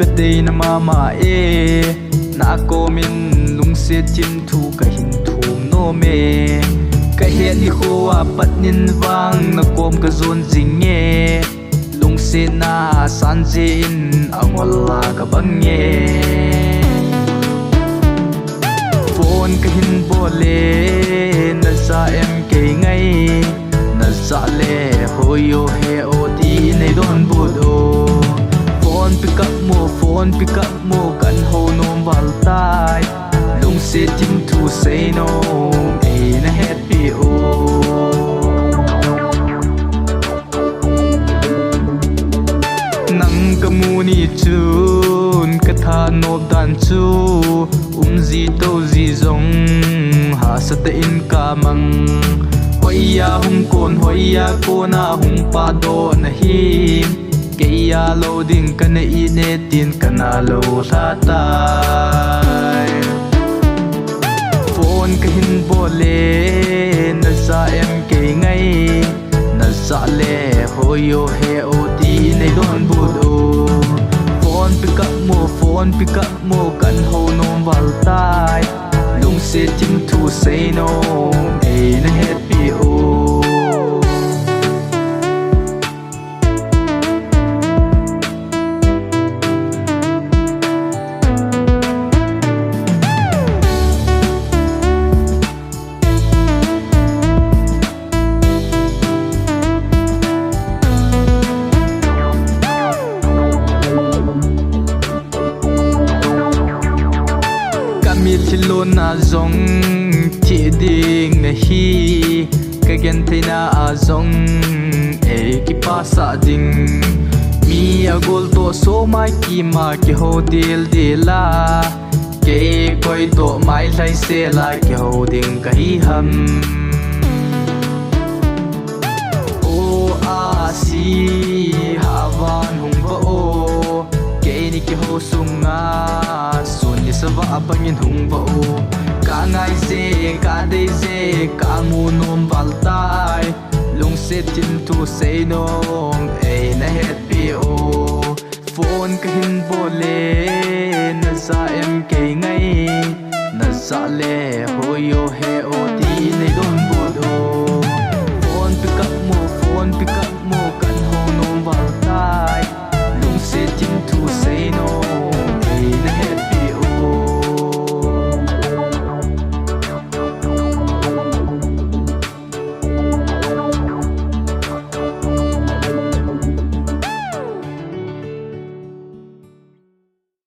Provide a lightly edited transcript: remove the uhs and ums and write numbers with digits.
ka day na mama na ko min lung se chim thu Kahin thum no me Kahin ni khoa pat nin wang na kom ka zon zinge lung se na san jin angola ka bange phone Kahin Bolle na sa em kay ngai na sa le Hoiyo Heu di Neihin Don budo phone pick up mo kan ho nom bal tai lung se tim thu say no na happy o nang kamuni chun ka tha nop dan chu zi to zi zong ha sa ta in ka mang hoiya hung kona hung pa do na hi Kaya loading ka na inetin ka na low tatay phone Kahin Bolle na sa em kay ngai na sa le Hoiyo Heu di Neihin Don budo phone pick up mo kan ho nom bal tai lung se tim thu say no na happy o Thilo na zong thi ding na hi ka gen theina a zong ki pa sa ding mi agol to so mai ki ma ki ho dil dila ke koi to mai lai se la ki ho ding ka hi ham o a si hawan hung ba o ke ni ki ho sunga sa va bangin hung ba o ka ngai se ka dei se ka mu nom bal tai lung se tin tu say no na happy o phone Kahin Bolle na sa em kay ngai na sa le Hoiyo Heu